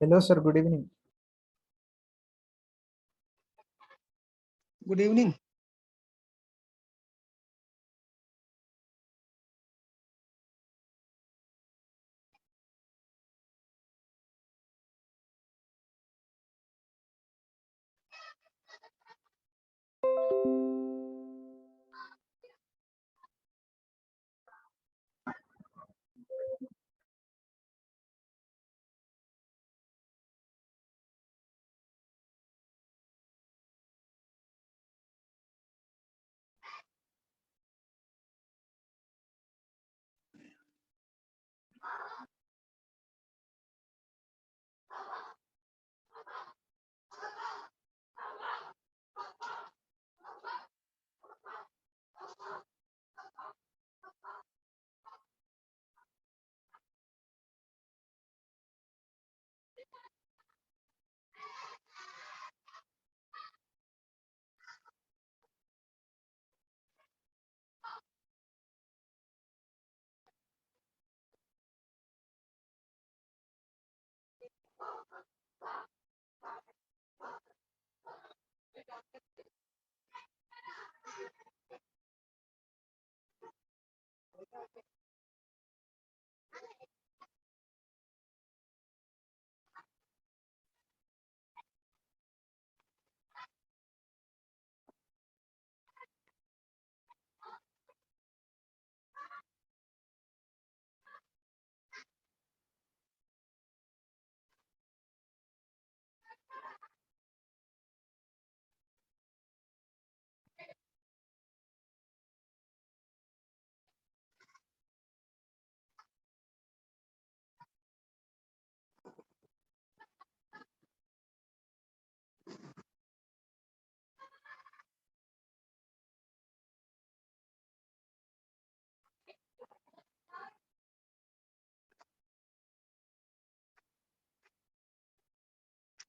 Hello sir, good evening. Good evening.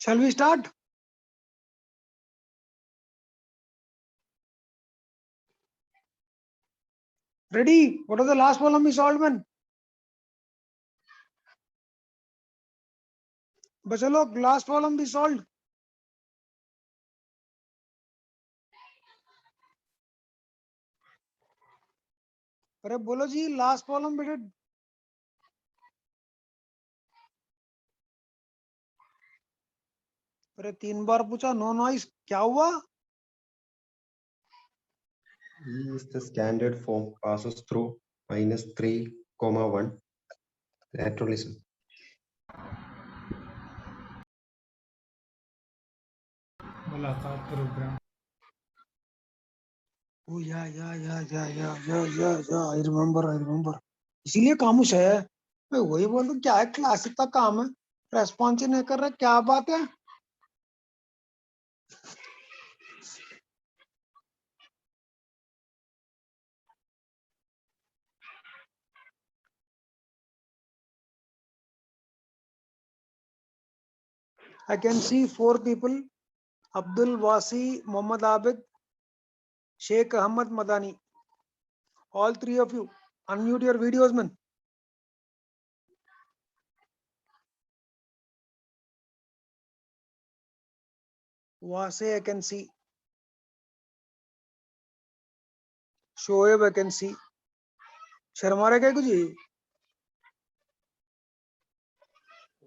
Shall we start? Ready? What are the last problem we solved, man? बच्चा लोग, last problem we solved. अरे बोलो जी, last problem बेटे। अरे 3 बार पूछा, no noise, क्या हुआ? E is the standard form passes through -3, 1 lateralism. मुलाकात प्रोग्राम। ओ या, आई रिमेम्बर। इसीलिए खामोश है। मैं वही बोल रहा हूँ, क्या है क्लास इतना काम है, रेस्पॉन्स ही नहीं कर रहा, क्या बात है? I can see 4 people: Abdul Wasi, Muhammad Abid, Sheikh Ahmad Madani. All 3 of you, unmute your videos, man. Wasi, I can see. Shoaib, I can see. Sharma रहे क्या कुछ?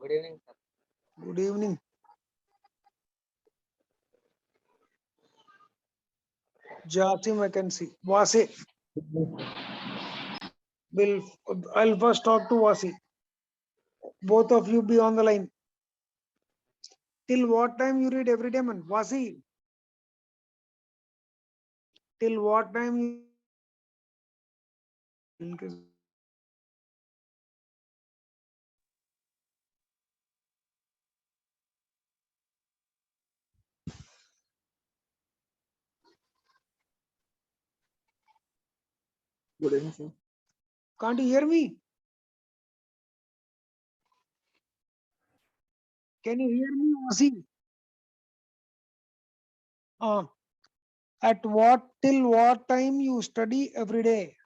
Good evening sir. Good evening. Jasim, I can see. Wasi, I'll first talk to Wasi. Both of you be on the line. Till what time you read every day, man? Wasi, till what time you Good evening, sir. Can't you hear me? Can you hear me, Wasi? At what till what time you study every day?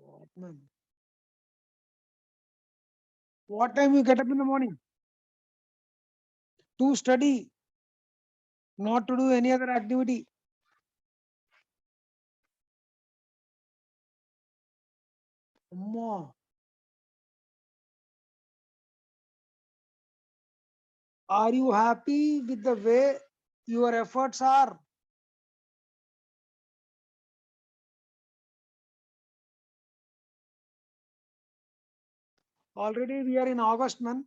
What, ma'am? What time you get up in the morning? To study, not to do any other activity. Amma. Are you happy with the way your efforts are? Already we are in August, man.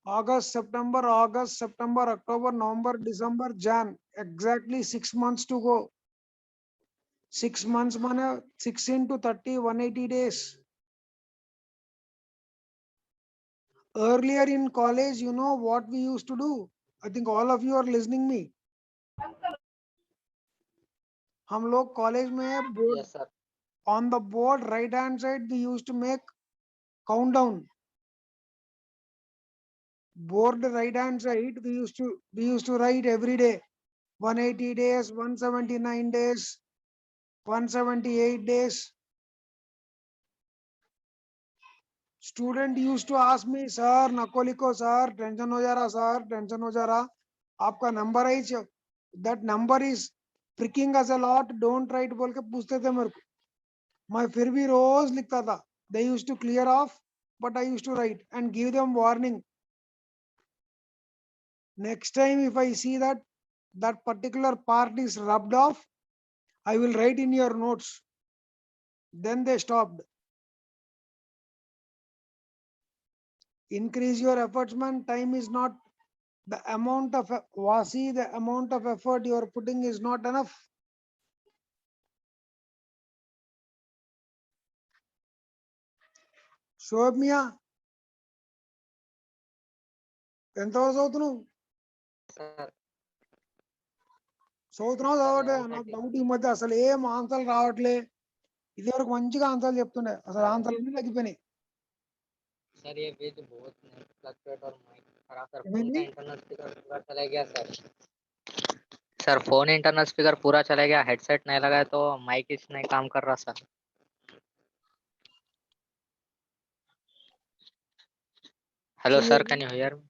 August, September, October, November, December, Jan. Exactly 6 months to go. 6 months, man. 6 into 30, 180 days. Earlier in college, you know what we used to do? I think all of you are listening me. हम लोग college में board Yes, sir. on the board right hand side we used to make countdown. Board right hand side we used to write every day 180 days, 179 days, 178 days. Student used to ask me, sir नको लिखो sir, tension हो जा रहा sir, tension हो जा रहा, आपका number है, that number is pricking us a lot, don't write बोल के पूछते थे मेरे को, मैं फिर भी रोज लिखता था. They used to clear off, but I used to write and give them warning. Next time if I see that that particular part is rubbed off, I will write in your notes. Then they stopped. Increase your efforts, man. Time is not the amount of Wasi, the amount of effort you are putting is not enough. Shoaib Mia, ఎంత చదువుతున్నావు? Sir, చదువుతున్నావు Sir, చదవటే 11:30. నాకు doubt ఈ మధ్య అసలు ఏం ఆన్సర్లు రావట్లే. ఇది వరకు మంచిగా ఆన్సర్లు చెప్తుండే, అసలు ఆన్సర్లు అన్ని తగ్గిపోయినాయి. सर ये बीच बहुत नेट फ्लक्चुएट और माइक खराब सर, फोन ఏమైంది? का इंटरनल स्पीकर पूरा चला गया सर फोन इंटरनल स्पीकर पूरा चला गया, हेडसेट नहीं लगाया तो माइक इस नहीं काम कर रहा sir. Hello So sir, you, can you hear me?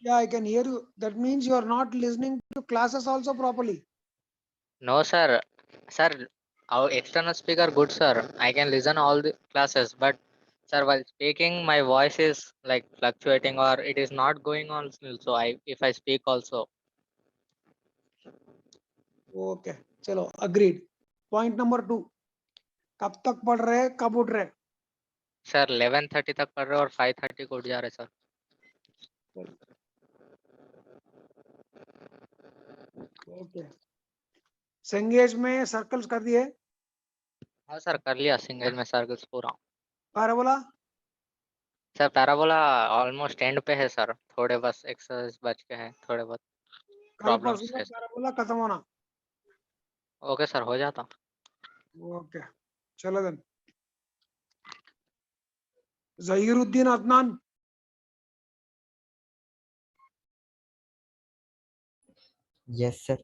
yeah, I can hear you. That means you are not listening to classes also properly. No sir, sir our external speaker good sir, I can listen all the classes, but sir while speaking my voice is like fluctuating or it is not going on still, so I if I speak also. Okay, चलो agreed. Point number 2. कब तक पढ़ रहे, कब उठ रहे? Sir 11:30 तक पढ़ रहे और 5:30 को उठ जा रहे सर. ओके. संगेज में सर्कल्स कर दिए. हाँ सर कर लिया सिंगल में सर्कल्स पूरा. Parabola sir parabola almost and पे है सर, थोड़े बस एक्सरसाइज बच के हैं, थोड़े बहुत कल प्रॉब्लम्स परसों है. तक पैराबोला खत्म होना. ओके सर हो जाता. ओके चलो then. Zahiruddin Adnan. Yes sir,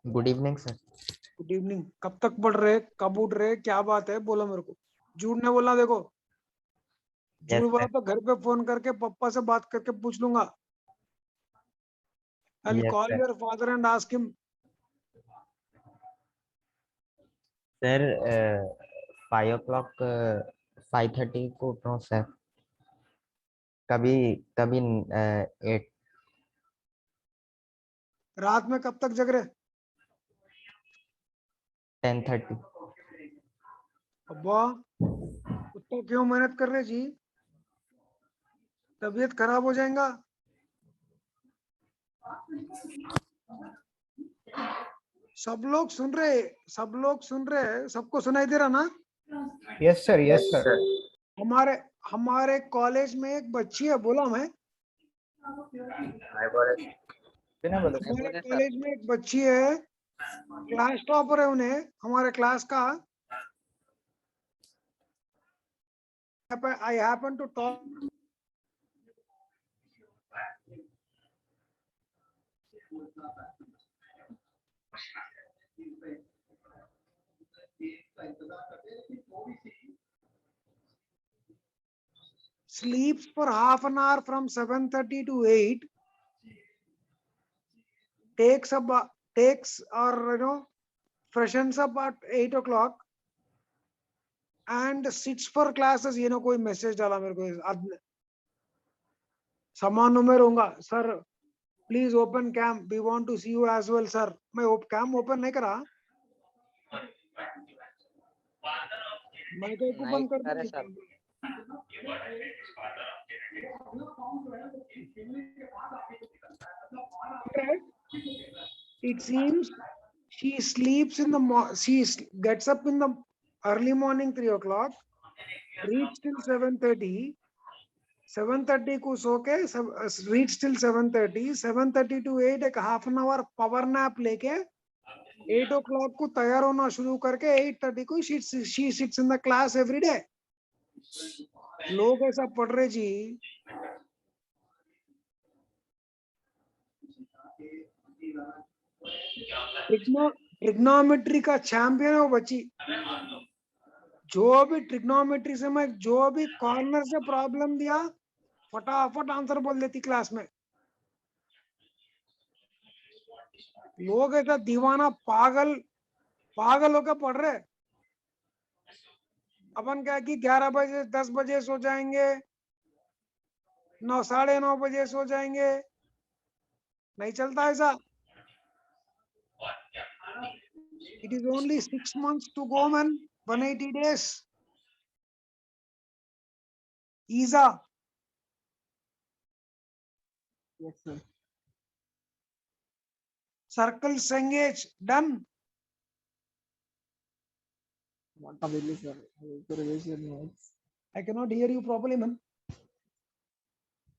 good evening sir. Good evening. कब तक पढ़ रहे, कब उठ रहे, क्या बात है बोलो मेरे को. झूठ नहीं बोलना. देखो यस झूठ बोला सर. तो घर पे फोन करके पापा से बात करके पूछ लूंगा. I'll yes call sir. your father and ask him. Sir 5 o'clock 5:30 को उठ रहा हूँ सर. कभी कभी 8. रात में कब तक जग रहे? 10:30. अब्बा उतना क्यों मेहनत कर रहे जी? तबीयत खराब हो जाएगा. सब लोग सुन रहे, सब लोग सुन रहे, सबको सुनाई दे रहा ना? Yes, sir. Yes, sir. हमारे हमारे कॉलेज में एक बच्ची है, बोला मैं. बिना बोले नहीं हमारे बोले सर। कॉलेज में एक बच्ची है, क्लास टॉपर है उन्हें, हमारे क्लास का। I happen to talk. Sleeps for half an hour from 7:30 to 8. Takes or freshens up at 8 o'clock and sits for classes. कोई मैसेज डाला मेरे को, समान नंबर होगा sir, please open cam, we want to see you as well sir. मैं cam open नहीं करा, मैं तो नहीं ओपन कर करे दूंगी। Sir. It seems she sleeps in the gets up in the early morning 3 o'clock, reads till 7:30, 7:30 को सो के reads till 7:30, 7:30 to 8 एक half an hour power nap लेके 8 o'clock को तैयार होना शुरू करके 8:30 को she sits in the class every day. लोग ऐसा पढ़ रहे जी। ट्रिग्नोमेट्री का चैंपियन है वो बच्ची। जो भी ट्रिग्नोमेट्री से मैं जो भी कॉर्नर से प्रॉब्लम दिया, फटाफट आंसर बोल देती क्लास में। लोग ऐसा दीवाना पागल होकर पढ़ रहे। अपन क्या कि 11 बजे 10 बजे सो जाएंगे, 9 9:30 बजे सो जाएंगे, नहीं चलता ऐसा। It is only 6 months to go, man. 180 days. Isa. Yes, sir. Circles engage. Done. Not completely, sir. I will to revise your notes. I cannot hear you properly, man.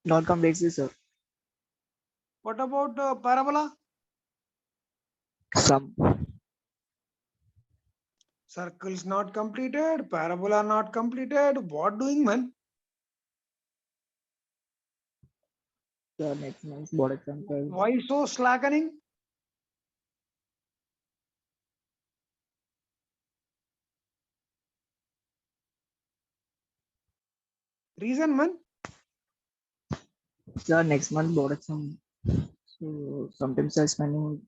Not completely, sir. What about parabola? Some. Circles not completed. Parabola not completed. What doing, man? Sir, next month's board exam. Sir. Why so slackening? Reason, man? Sir, next month board exam. So sometimes I spending.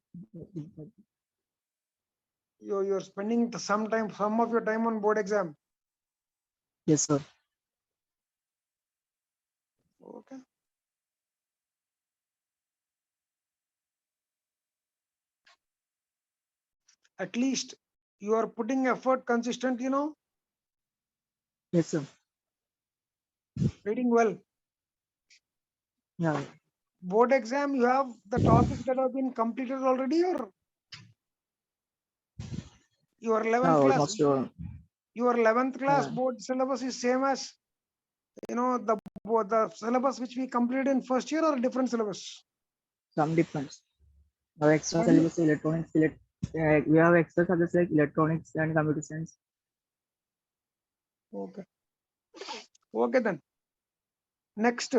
You're spending some of your time on board exam. Yes, sir. Okay. At least you are putting effort consistent, Yes, sir. reading well. Yeah. Board exam, you have the topics that have been completed already, or your 11th class, Almost. your 11th class Yeah. board syllabus is same as the syllabus which we completed in first year, or different syllabus? Some difference. Our extra What do you- syllabus electronics. We have extra subjects like electronics and computer science. Okay. Okay then. Next.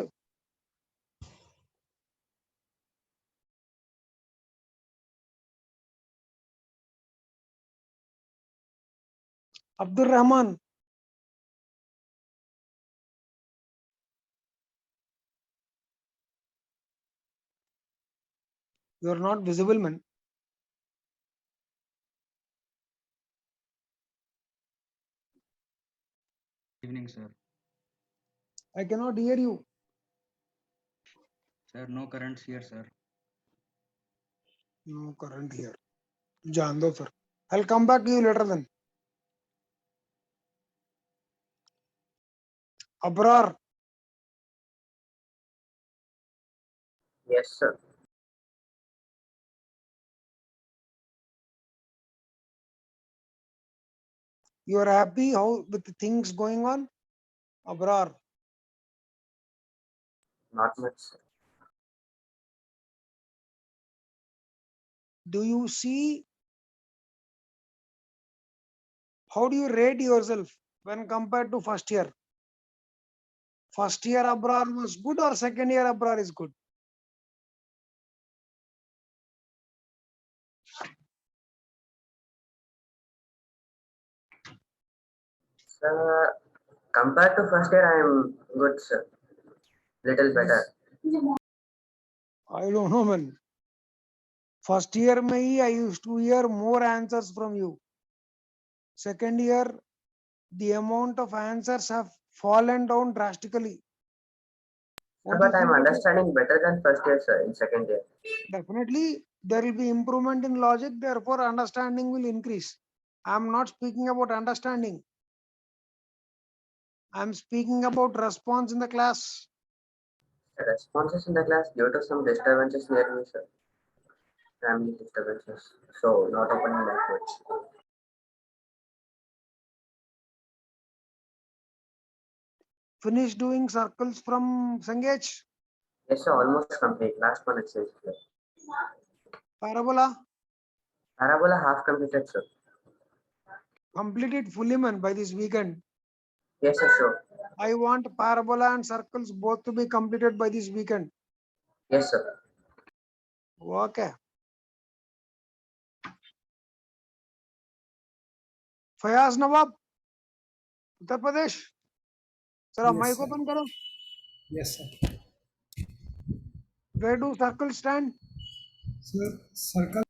Abdul Rahman. You are not visible, man. Evening, sir. I cannot hear you. Sir, no currents here, sir. No current here. Jando, sir. I'll come back to you later then. Abrar. Yes, sir. You are happy how with the things going on? Abrar. Not much, sir. Do you see? How do you rate yourself when compared to first year? First year Abrar was good or second year Abrar is good? Sir, compared to first year, I am good, sir. Little better. I don't know, man. First year mein I used to hear more answers from you. Second year, the amount of answers have fallen down drastically. What do you But I'm think about it? understanding better than first year, sir, in second year. Definitely, there will be improvement in logic, therefore understanding will increase. I'm not speaking about understanding. I'm speaking about response in the class. The responses in the class due to some disturbances near me, sir. Family disturbances. So not opening that much. Finish doing circles from Sangage. Yes, sir, almost complete. Last one exercise, sir. Parabola, Parabola half completed, sir. complete it fully, man, by this weekend. Yes, sir, sure. I want parabola and circles both to be completed by this weekend. Yes, sir. Okay. Fayaz Nawab, Uttar Pradesh. Sir, Yes, mic sir. open karo. Yes, sir. Where do circles stand? So circle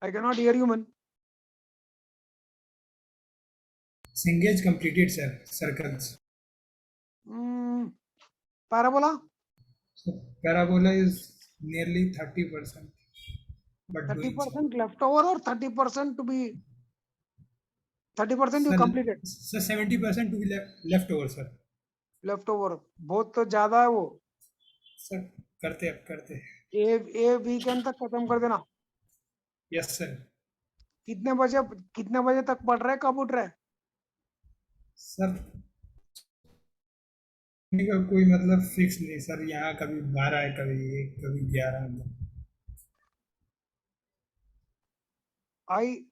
I cannot hear you, man. Cengage completed, sir. Circles. Parabola, So parabola is nearly 30%, but doing so. 30% leftover or 30% to be 30% you Sir, completed. so 70% to be left over, sir. Leftover बहुत तो ज्यादा है वो. Sir करते अब करते. ए weekend तक खत्म कर देना. Yes sir. कितने बजे तक पढ़ रहे हैं, कब उठ रहे हैं? सर का कोई मतलब फिक्स नहीं सर. यहाँ कभी 12 है, कभी 1, कभी 11. I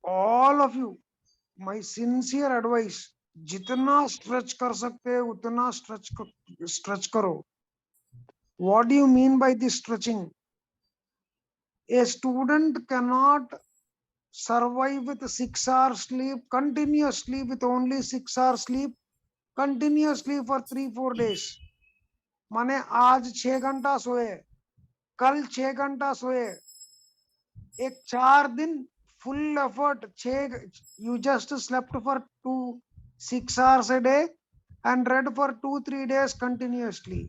all of you, my sincere advice, जितना stretch कर सकते हैं उतना stretch करो. What do you mean by this stretching? A student cannot survive with 6 hours sleep continuously, with only 6 hours sleep continuously for 3-4 days. माने आज 6 घंटा सोए, कल 6 घंटा सोए, एक 4 दिन full effort, you just slept for 6 hours a day and read for 2-3 days continuously.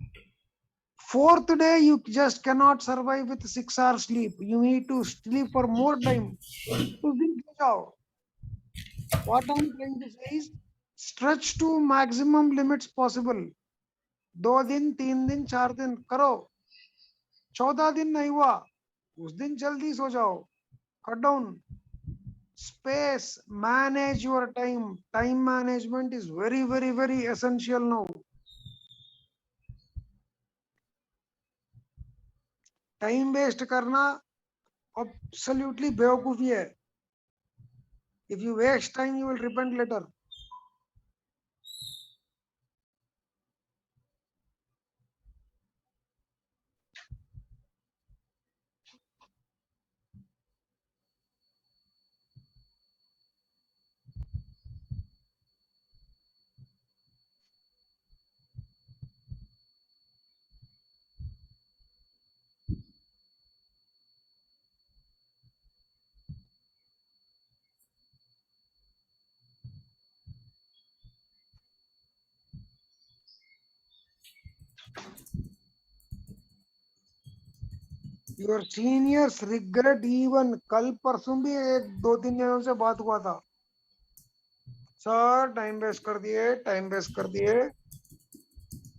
Fourth day you just cannot survive with 6 hours sleep. You need to sleep for more time. उस दिन सो जाओ. What I'm trying to say is stretch to maximum limits possible. 2 दिन, 3 दिन, 4 दिन करो. 14 दिन नहीं हुआ, उस दिन जल्दी सो जाओ. Cut down. Space, manage your time. Time management is very, very, very essential now. Time waste करना absolutely बेवकूफी है. If you waste time, you will repent later. Your seniors regret even. कल परसों भी 1-2-3 जनों से बात हुआ था. सर टाइम वेस्ट कर दिए,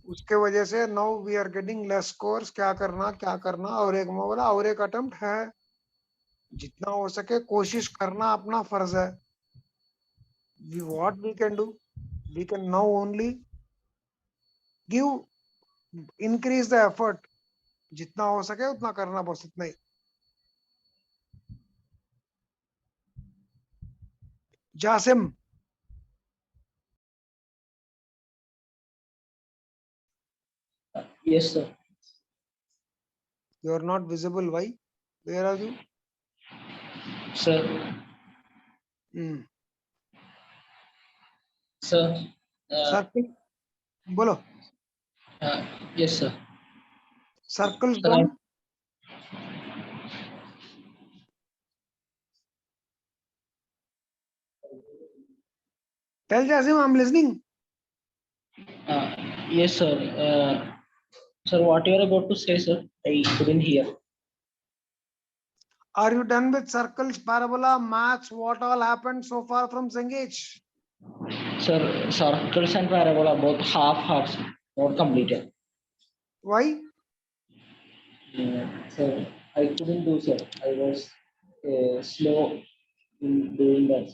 उसके वजह से now we are getting less scores. क्या करना. और एक बोला और एक अटेम्प्ट है. जितना हो सके कोशिश करना अपना फर्ज है. What we can do? We can now only increase the effort. जितना हो सके उतना करना, बस इतना ही. Jasim, Yes, sir. you are not visible. Why? Where are you? Sir. Hmm. Sir. Circle. बोलो. Yes, sir. Circles Sir, done. Tell Jasim, I'm listening. yes, sir. Sir, what you are about to say, sir? I couldn't hear. Are you done with circles, parabola, maths? What all happened so far from Cengage? Sir, circles and parabola both half, not completed. Why? Sir, I couldn't do, sir. I was slow in doing that.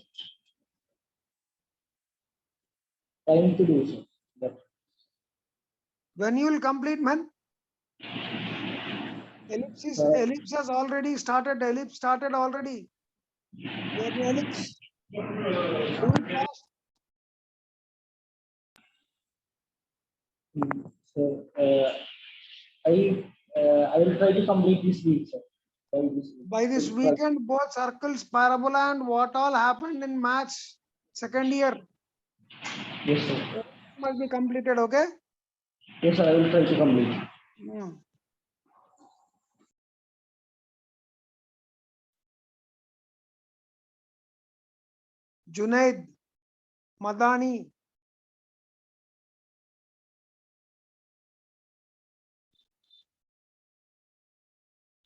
Trying to do, sir. But When you will complete, man? Ellipse has already started. Ellipse started already. Where the ellipse? Do it fast. so I will try to complete this week, sir. By this week. By this weekend, both circles, parabola, and what all happened in maths second year Yes, sir. must be completed. Okay. Yes, sir. I will try to complete. Hmm. Junaid, Madani,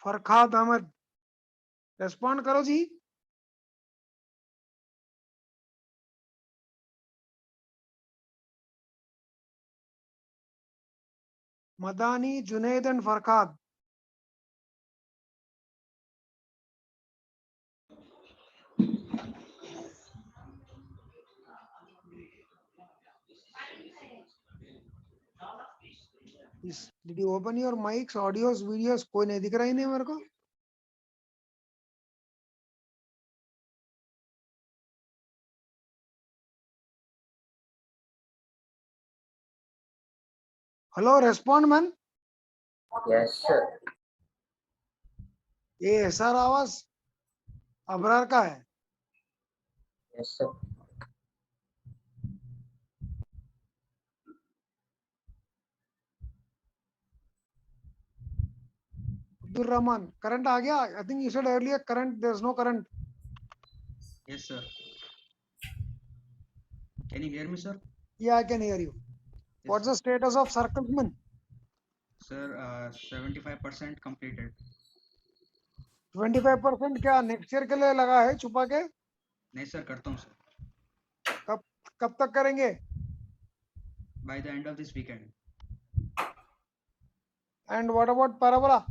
Farkhad Ahmed, respond करो जी. Madani, Junaid, and Farkhad. Did you open your mics, audios, videos? कोई नहीं दिख रहा ही नहीं मेरे को. Hello, respond man. Yes, sir. ये sir आवाज अबरार का है. Yes, sir. Abdul Rahman, current आ गया? I think you said earlier current. There's no current. Yes, sir. Can you hear me, sir? Yeah, I can hear you. Yes, What's the status of circles, man? sir, 75% completed. 25% क्या next year के लिए लगा है छुपा के? नहीं sir, करता हूँ सर. कब तक करेंगे? By the end of this weekend. And what about parabola?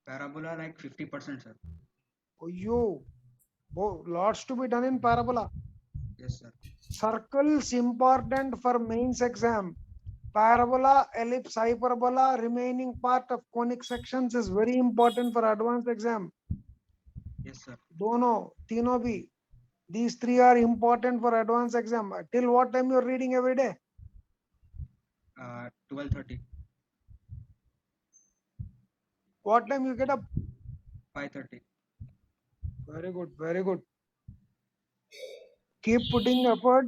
Parabola like 50%, sir. Oh, you, lots to be done in parabola. Yes, sir. Circles important for mains exam. Parabola, ellipse, hyperbola, remaining part of conic sections is very important for advanced exam. Yes, sir. दोनों, तीनों भी. These three are important for advanced exam. Till what time you are reading every day? 12:30. What time you get up? 5:30. Very good, very good. Keep putting effort.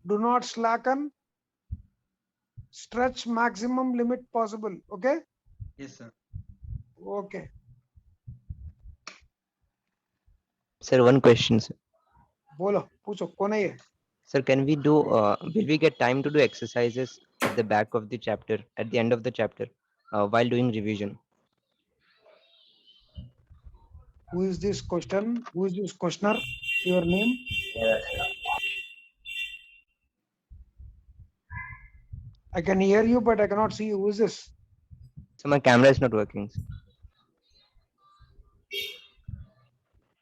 Do not slacken. Stretch maximum limit possible. Okay? Yes, sir. Okay. Sir, one question, sir. बोलो, पूछो, कौन है ये? Sir, can we do, will we get time to do exercises at the back of the chapter, at the end of the chapter, while doing revision? Who is this question? Who is this questioner? Your name? Yes, sir. I can hear you, but I cannot see you. Who is this? So my camera is not working. Sir.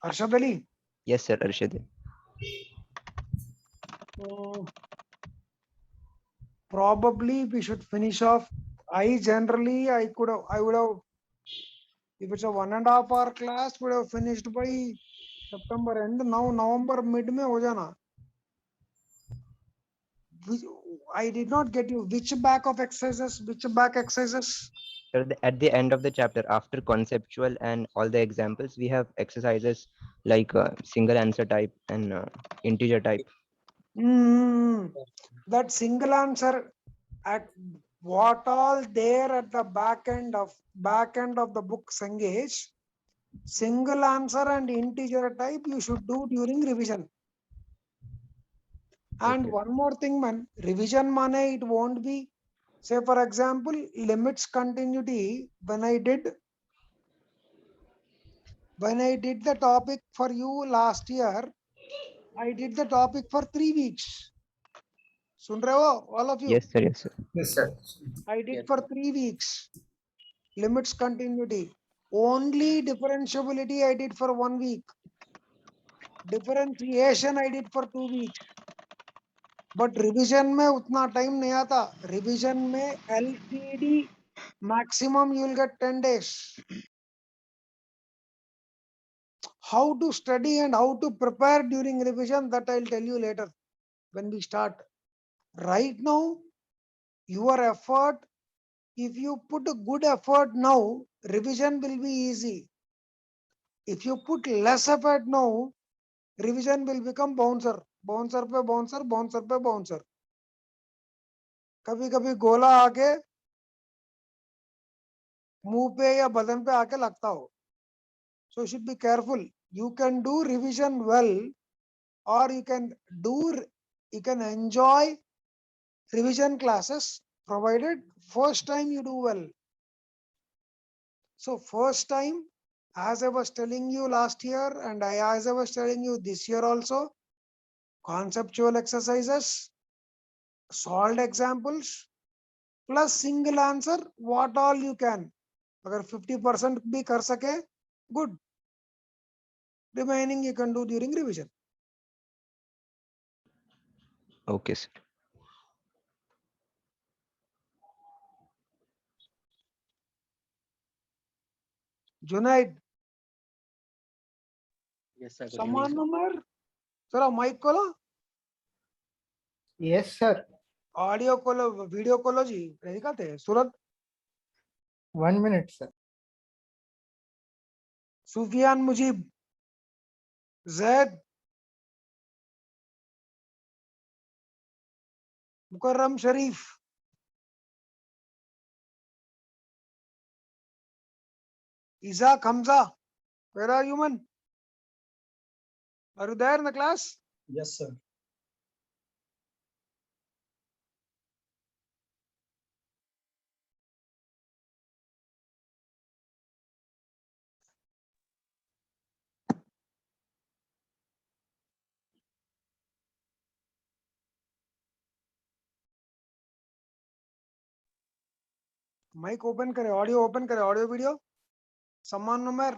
Arshad Ali? Yes, sir, Arshad. Probably we should finish off I generally, I would have, if it's a 1.5 hour class, would have finished by September end. Now November mid में हो जाना. I did not get you. Which back of exercises? Which back exercises? So at the end of the chapter, after conceptual and all the examples, we have exercises like single answer type and integer type. That single answer at what all there at the back end of the book Sangesh, single answer and integer type you should do during revision. And Okay. one more thing, man, revision money, it won't be, say for example, limits continuity. When I did the topic for you last year, I did the topic for 3 weeks. Sun rahe ho, all of you? Yes, sir. Yes, sir. Yes, Sir. sir. I did Yes. for 3 weeks. Limits continuity. Only differentiability I did for 1 week. Differentiation I did for 2 weeks. But revision में उतना time नहीं आता. Revision में LCD maximum you will get 10 days. How to study and how to prepare during revision, that I'll tell you later when we start. Right now, your effort, if you put a good effort now, revision will be easy. If you put less effort now, revision will become bouncer. Bouncer पे bouncer, bouncer पे bouncer. कभी कभी गोला आके मुंह पे या बदन पे आके लगता हो. So you should be careful. You can do revision well, or you can enjoy revision classes provided first time you do well. So first time, as I was telling you last year, and as I was telling you this year also, conceptual exercises, solved examples, plus single answer, what all you can. अगर 50% भी कर सके, good. Remaining you can do during revision. Okay, sir. Junaid, Yes, sir. Good समान evening. Number जरा mic खोलो. Yes, sir. Audio खोलो, video खोलो जी. दिखाते हैं सूरत. 1 minute, sir. Sufiyan Mujeeb, Zaid, Mukarram Sharif, Isaac Hamza. Where are you, man? Are you there in the class? Yes, sir. Mic open करे, audio open करे, audio video. समान number.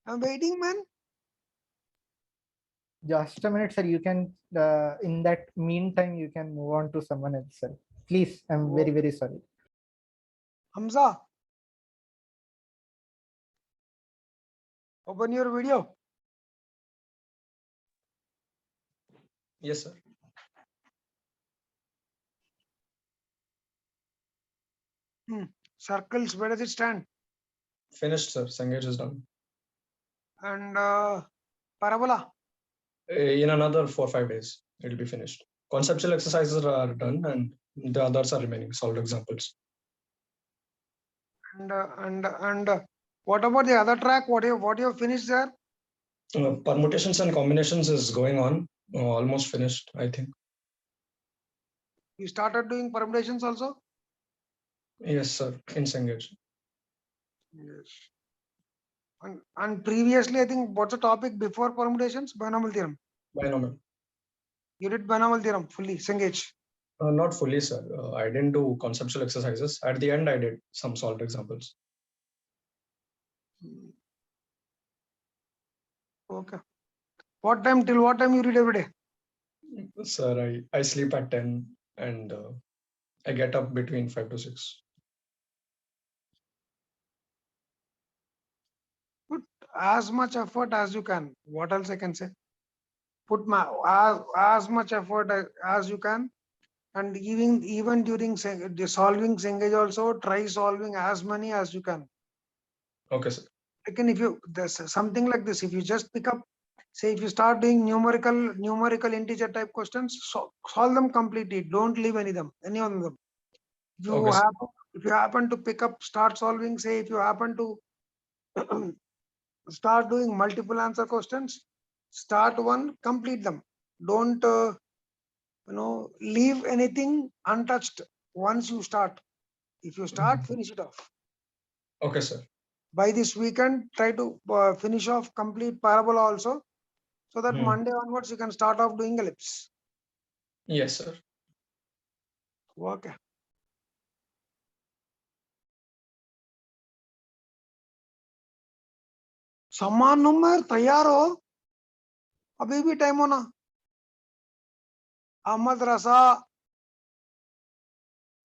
I'm waiting, man. Just a minute, sir. You can, in that meantime, you can move on to someone else, sir. Please, I'm very, very sorry. Hamza. Open your video. Yes, sir. Circles, where does it stand? Finished, sir. Sangesh is done. And parabola. In another 4 or 5 days, it'll be finished. Conceptual exercises are done and the others are remaining, solved examples. And what about the other track? What you have finished there? Permutations and combinations is going on, almost finished, I think. You started doing permutations also? Yes, sir, in Sangesh. Yes. And previously, I think, what's the topic before permutations? Binomial theorem. Binomial. You did binomial theorem fully, Sangesh. Not fully, sir. I didn't do conceptual exercises. At the end, I did some solved examples. Okay. What time till what time you read every day? Sir, I sleep at 10 and I get up between 5 to 6. Put as much effort as you can. What else I can say? Put as much effort as you can, and even during the solving Cengage also try solving as many as you can. Okay, sir. Again, if you there's something like this, if you just pick up, say if you start doing numerical integer type questions, solve them completely. Don't leave any one of them. If you Okay, sir. happen to pick up, start solving, say if you happen to start doing multiple answer questions, start one, complete them. Don't leave anything untouched once you start. If you start, finish it off. Okay, sir. By this weekend, try to finish off complete parabola also, so that Monday onwards you can start off doing ellipse. Yes, sir. Okay. समान number तैयार हो, अभी भी time हो ना. अहमद रसा,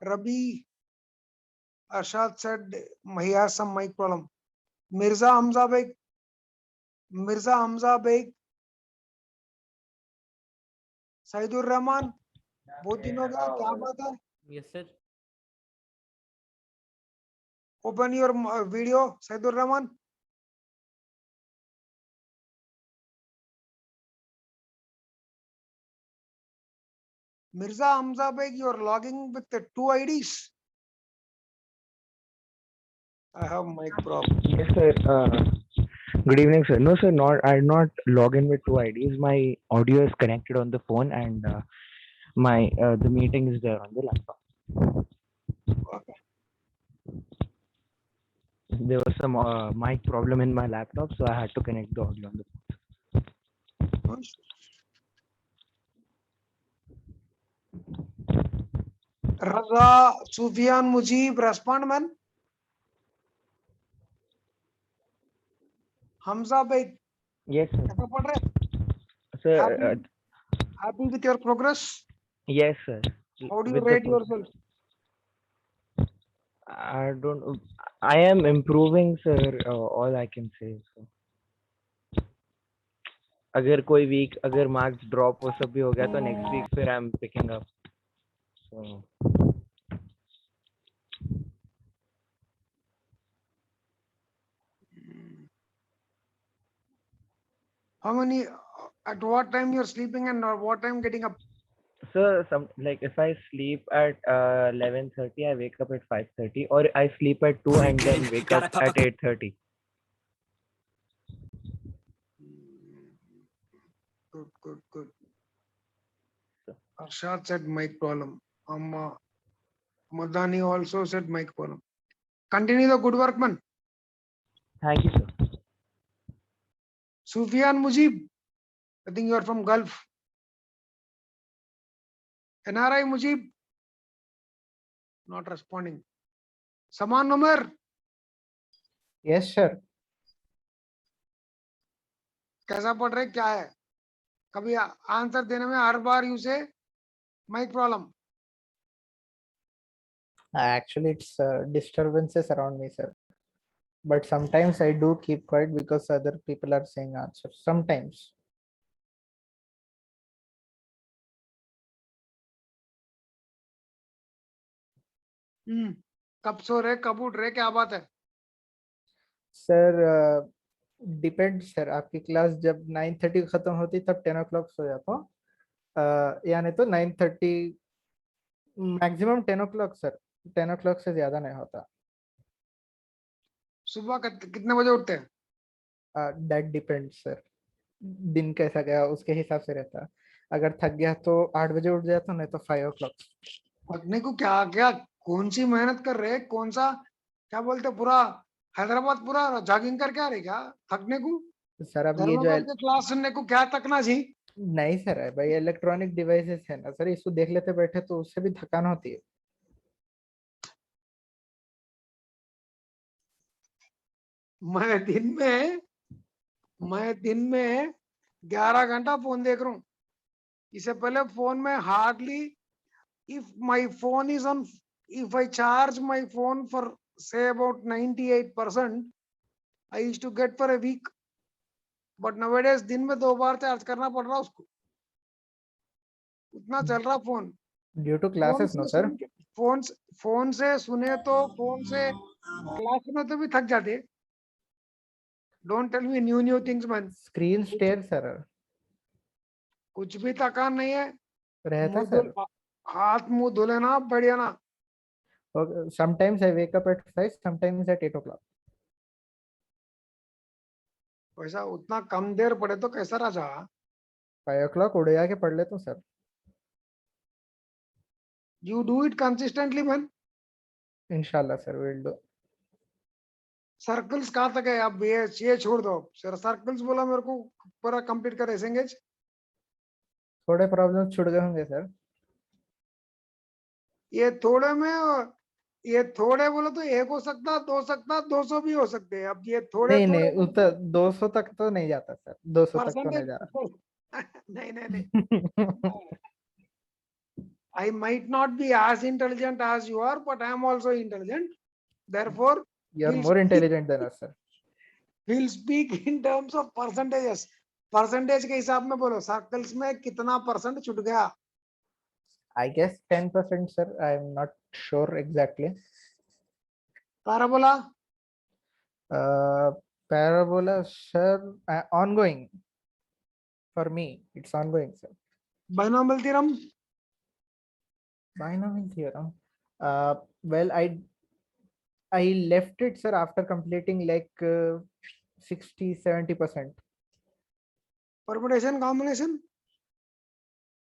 Rabi, Arshad said he has some mic problem. Mirza Hamza Beg, Saidur Rahman, बहुत दिन हो गया, क्या बात है? Yes, sir. Open your video, Saidur Rahman. Mirza Hamza Beg, you are logging with the 2 IDs. I have mic problem. Yes, sir. Good evening, sir. No, sir. I did not log in with 2 IDs. My audio is connected on the phone, and the meeting is there on the laptop. Okay. There was some mic problem in my laptop, so I had to connect the audio on the phone. Raza, Sufyan, Mujib, respond, man. Hamza Beg. Yes, sir. कैसा पढ़ रहे? Sir, Happy with your progress? yes, sir. How do you With the rate yourself? I am improving, sir. All I can say. So. अगर कोई week अगर marks drop वो सब भी हो गया तो नेक्स्ट वीक फिर I am picking up. So. How many, at what time you're sleeping and what time getting up? So if I sleep at 11:30, I wake up at 5:30, or I sleep at 2 and then wake up at 8:30. Good. Arshad said mic problem. Madani also said mic problem. Continue the good work, man. Thank you, sir. Sufyan Mujib, I think you are from Gulf. NRI Mujib, not responding. Saman Nomer. Yes, sir. कैसा पढ़ रहे, क्या है? कभी answer देने में हर बार you से mic problem. Actually, it's disturbances around me, sir. But sometimes I do keep quiet because other people are saying answers. Sometimes. कब सो रहे, कब उठ रहे, क्या बात है? सर डिपेंड सर, आपकी क्लास जब 9:30 खत्म होती तब 10 o'clock सो जाता हूँ, यानी तो 9:30 मैक्सिमम 10 o'clock सर. 10 o'clock से ज्यादा नहीं होता. सुबह कितने बजे उठते हैं? दैट डिपेंड सर, दिन कैसा गया उसके हिसाब से रहता है. अगर थक गया तो 8 बजे उठ जाता, नहीं तो 5 o'clock. थकने को क्या कौन सी मेहनत कर रहे, कौन सा क्या बोलते, पूरा हैदराबाद पूरा जॉगिंग करके आ रहे क्या थकने को? सर अब ये जो क्लास सुनने को क्या थकना जी? नहीं सर है भाई, इलेक्ट्रॉनिक डिवाइसेस है ना सर, इसको देख लेते बैठे तो उससे भी थकान होती है. मैं दिन में मैं दिन में 11 घंटा फोन देख रहा हूँ। इससे पहले फोन में hardly, if my phone is on, if I charge my phone for say about 98%, I used to get for a week. But nowadays दिन में 2 बार चार्ज करना पड़ रहा उसको, उतना चल रहा phone. Due to classes, no sir. Phone से सुने तो फोन से क्लास में तो भी थक जाते। Don't tell me new things man. Screen stare sir. कुछ भी थकान नहीं है। रहता मुंह sir. धुल- हाथ मुंह धुले ना, बढ़िया ना। Okay. Sometimes I wake up at 5, sometimes at 8 o'clock. वैसा उतना कम देर पड़े तो कैसा राजा? 5 o'clock उड़ जाके पढ़ लेता हूँ sir. You do it consistently man. Inshallah sir, will do. Circles कहाँ तक है? अब ये छोड़ दो सर, सर्कल्स बोला मेरे को पूरा कंप्लीट कर एसेंगेज। थोड़े प्रॉब्लम्स छूट गए होंगे सर। ये थोड़े में, ये थोड़े बोलो तो 1 हो सकता, 2 हो सकता, 200 भी हो सकते हैं। अब ये थोड़े नहीं थोड़े नहीं, उतना 200 तक तो नहीं जाता सर, 200 तक तो नहीं परसेंटेज जा नहीं नहीं नहीं। रहा। I might not be as intelligent as you are, but I am also intelligent. Therefore, You are we'll more speak- intelligent than us sir. we'll speak in terms of percentages. Percentage के हिसाब में बोलो, circles में कितना percent छूट गया? I guess 10% sir, I am not sure exactly. Parabola Parabola sir, ongoing. For me, it's ongoing sir. Binomial theorem Binomial theorem. Well, I left it sir after completing like 60-70%. Permutation combination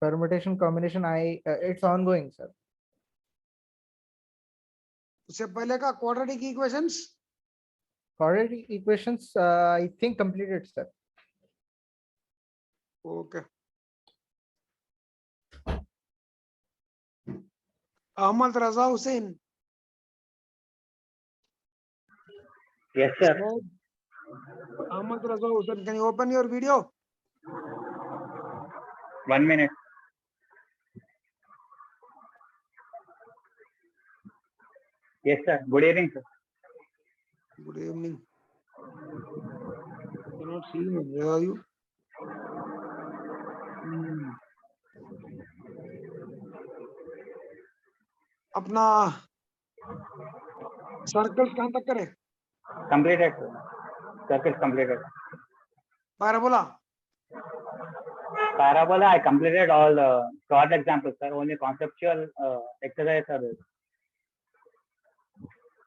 Permutation combination, it's ongoing sir. उससे पहले का quadratic equations Quadratic equations, I think completed sir. Okay. Ahmad Raza Hussain Yes, sir. Ahmad Raza Hussain, can you open your video? 1 minute. Yes, sir. Good evening, sir. Good evening. Cannot see me. Where are you? अपना circles कहाँ तक करें? Completed, sir. Circuit completed. Parabola Parabola, I completed all short examples, sir. Only conceptual exercise are there.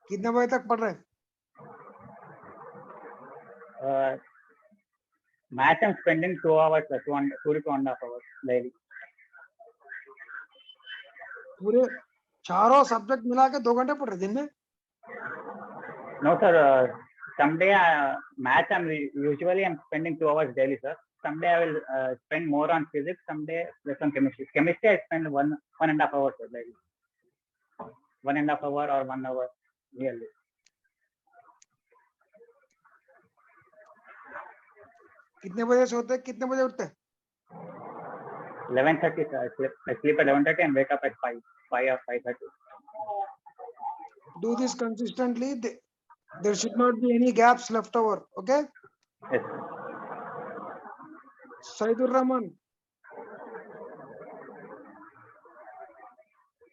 कितने बजे तक पढ़ रहे? Math I'm spending 2 hours, sir. 2 to 2.5 hours daily. पूरे चारों सब्जेक्ट मिला के 2 घंटे पढ़ रहे दिन में? No, sir. Someday math usually I'm spending 2 hours daily, sir. Someday I will spend more on physics. Someday less on chemistry. Chemistry I spend 1.5 hours daily. 1.5 hour or 1 hour yearly. कितने बजे सोते, कितने बजे उठते? 11:30, sir. I sleep at 11:30 and wake up at 5 or 5:30. Do this consistently. There should not be any gaps left over. Okay? Yes, sir. Saidur Rahman.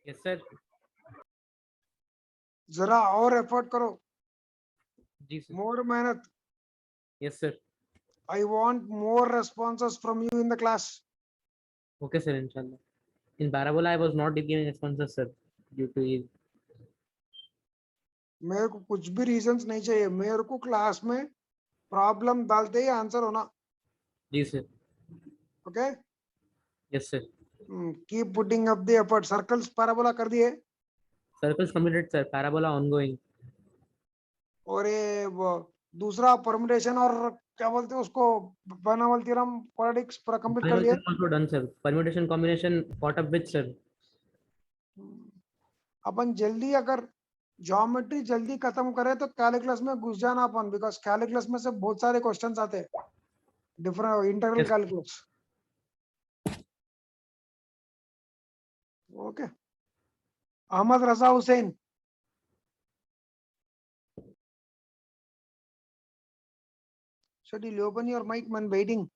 Yes, sir. जरा और effort करो, जी sir. more मेहनत. Yes, sir. I want more responses from you in the class. Okay, sir. Inshallah. In Parabola, I was not giving responses, sir, due to his. मेरे को कुछ भी reasons नहीं चाहिए, मेरे को क्लास में प्रॉब्लम डालते ही आंसर होना. जी sir. Okay? Yes, sir. Keep putting up the effort. Circles parabola कर दिए Circles completed, sir. Parabola ongoing. और ये वो दूसरा परमुटेशन और क्या बोलते हैं उसको, बाइनोमियल थ्योरम, क्वाड्रेटिक्स पूरा कंप्लीट कर दिए. Permutation also done, sir. Permutation combination caught up with, sir. अपन जल्दी अगर ज्योमेट्री जल्दी खत्म करे तो कैलकुलस में घुस जाना अपन, बिकॉज कैलकुलस में से बहुत सारे क्वेश्चंस आते हैं. different integral Yes. calculus. Okay. Ahmad Raza Hussain. Shadil, open your mic, man, waiting.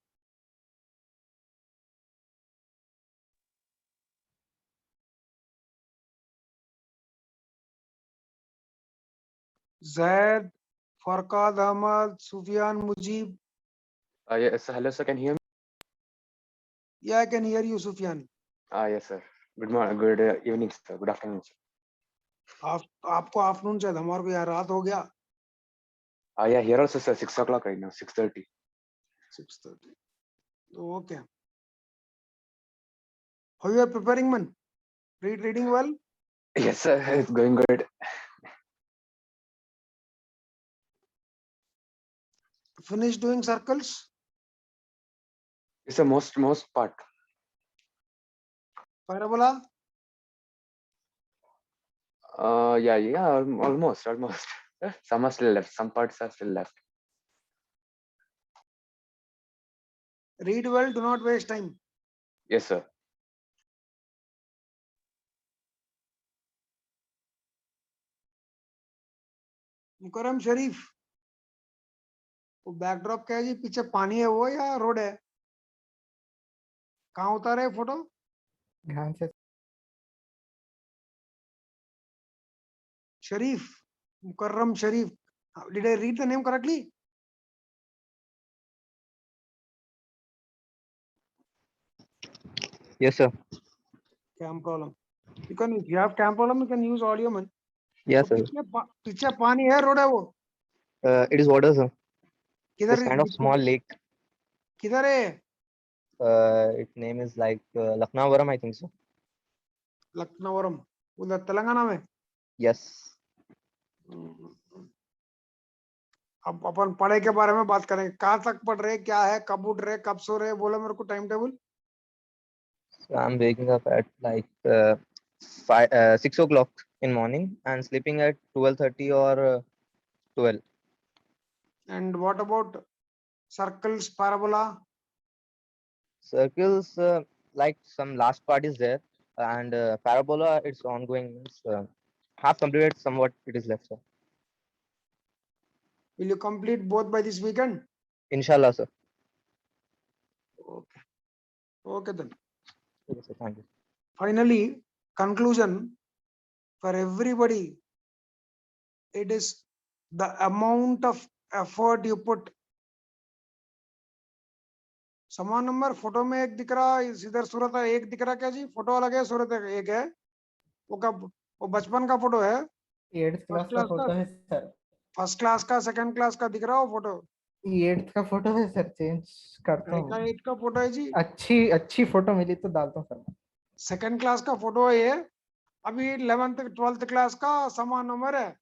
Zaid, Farkad Ahmad, Sufyan Mujib. Yes, hello, sir. Can you hear me? Yeah, I can hear you, Sufyan. Yes, sir. Good morning, good evening, sir. Good afternoon, sir. आपको afternoon चाहिए, हमारे को यार रात हो गया. Yeah, here also, sir. 6 o'clock right now. 6:30. 6:30. Okay. How you are preparing, man? Reading well? Yes, sir. It's going good. Finish doing circles? It's the most part. Parabola? Yeah. Almost. Some are still left. Some parts are still left. Read well, do not waste time. Yes, sir. मुकरम शरीफ, वो backdrop क्या है जी? पीछे पानी है वो या road है? कहाँ उतारे फोटो? ध्यान से Sharif, Mukarram Sharif. Did I read the name correctly? Yes, sir. Cam problem. If you have cam problem, you can use audio, man. Yes, तो sir. पीछे पानी है, रोड है वो? It is water, sir. किधर? It's kind of small lake. किधर है? Its name is like Lakhnavaram, I think so. लखनवरम, उधर तेलंगाना में. Yes. अब अपन पढ़ाई के बारे में बात करें. कहाँ तक पढ़ रहे, क्या है, कब उठ रहे, कब सो रहे, बोलो मेरे को time table. So I'm waking up at like 6 o'clock in morning and sleeping at 12:30 or 12. And what about circles, parabola? Circles, like some last part is there, and parabola, it's ongoing. It's half completed, somewhat it is left, sir. Will you complete both by this weekend? Inshallah, sir. Okay. Okay then. Okay, sir. Thank you. Finally, conclusion for everybody. It is the amount of effort you put. समान number photo में एक दिख रहा, इधर सूरत है, एक दिख रहा क्या जी? फोटो अलग है, सूरत एक है. वो कब? वो बचपन का फोटो है. 8th क्लास का फोटो है सर. फर्स्ट क्लास का, सेकंड क्लास का दिख रहा वो फोटो? 8th का फोटो है सर, चेंज करता हूँ. 8 का फोटो है जी. अच्छी फोटो मिली तो डालता हूँ सर. सेकंड क्लास का फोटो है ये. अभी 11th 12th क्लास का समान नंबर है.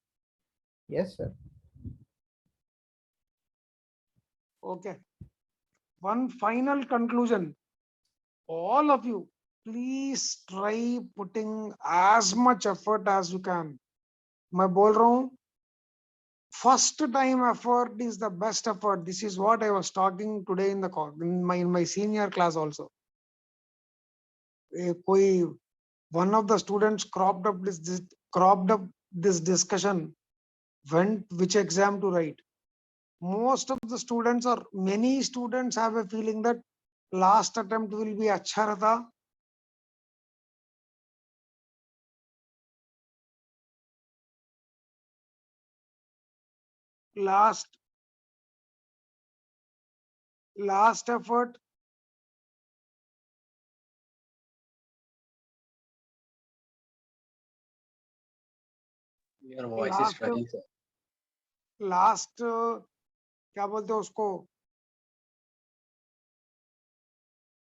Yes sir. Okay. One final conclusion. All of you, please try putting as much effort as you can. मैं बोल रहा हूँ, first time effort is the best effort. This is what I was talking today in the call, in my senior class also. One of the students cropped up this discussion, when which exam to write. Most of the students, or many students, have a feeling that last attempt will be अच्छा रहता. Last effort. Your voice is struggling, sir. Last क्या बोलते हैं उसको?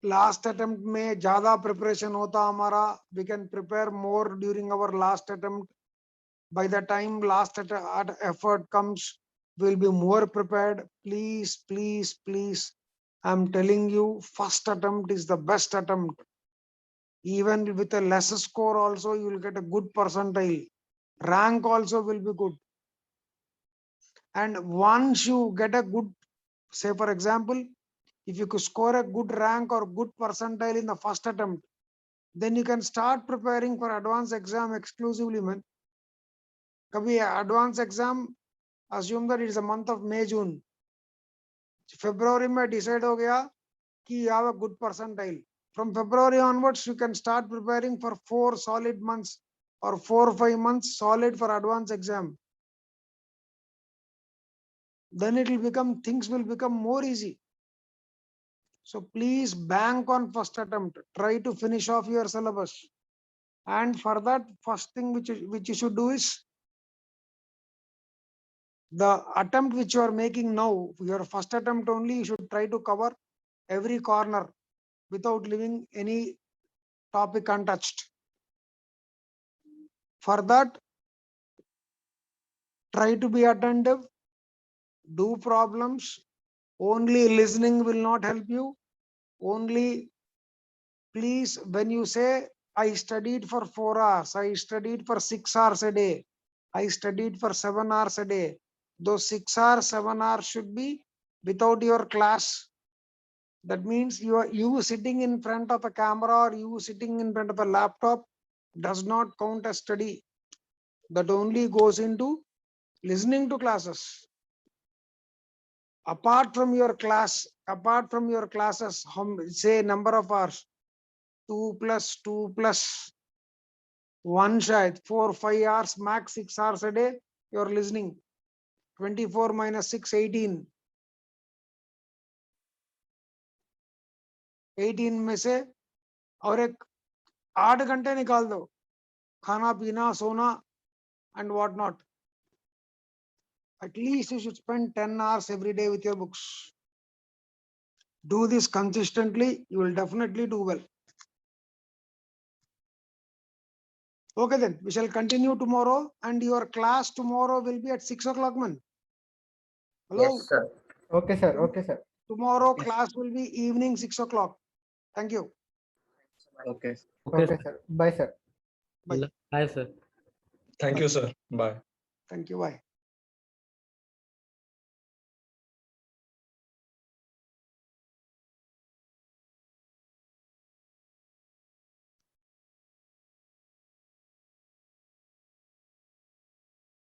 Last attempt में ज्यादा preparation होता हमारा. We can prepare more during our last attempt. By the time last effort comes, we'll be more prepared. Please, please, please. I'm telling you, first attempt is the best attempt. Even with a lesser score also, you will get a good percentile. Rank also will be good. And once you get a good, say for example, if you could score a good rank or good percentile in the first attempt, then you can start preparing for advanced exam exclusively, man. Kabhi advanced exam, assume that it is a month of May, June. February में decide हो गया कि you have a good percentile. From February onwards, you can start preparing for 4 solid months or 4 or 5 months solid for advanced exam. Then it will become, things will become more easy. So please bank on first attempt. Try to finish off your syllabus. And for that, first thing which you should do is the attempt which you are making now, your first attempt only, you should try to cover every corner without leaving any topic untouched. For that, try to be attentive, do problems. Only listening will not help you. Only, please, when you say, I studied for 4 hours, I studied for 6 hours a day, I studied for 7 hours a day, those 6 hours, 7 hours should be without your class. That means you sitting in front of a camera or you sitting in front of a laptop does not count as study. That only goes into listening to classes. Apart from your classes, say number of hours, 2 plus 2 plus 1 shayad, 4 5 hours, max 6 hours a day, you're listening. 24 minus 6, 18. 18 में से और एक 8 घंटे निकाल दो, खाना पीना सोना and what not. At least you should spend 10 hours every day with your books. Do this consistently, you will definitely do well. Okay, then we shall continue tomorrow, and your class tomorrow will be at 6 o'clock, man. Hello. Yes, sir. Okay, sir. Okay, sir. Tomorrow Yes. class will be evening 6 o'clock. Thank you. Okay. Okay, Okay, sir. Bye, sir. Bye. Bye, sir. Thank you, sir. Bye. Thank you. Bye.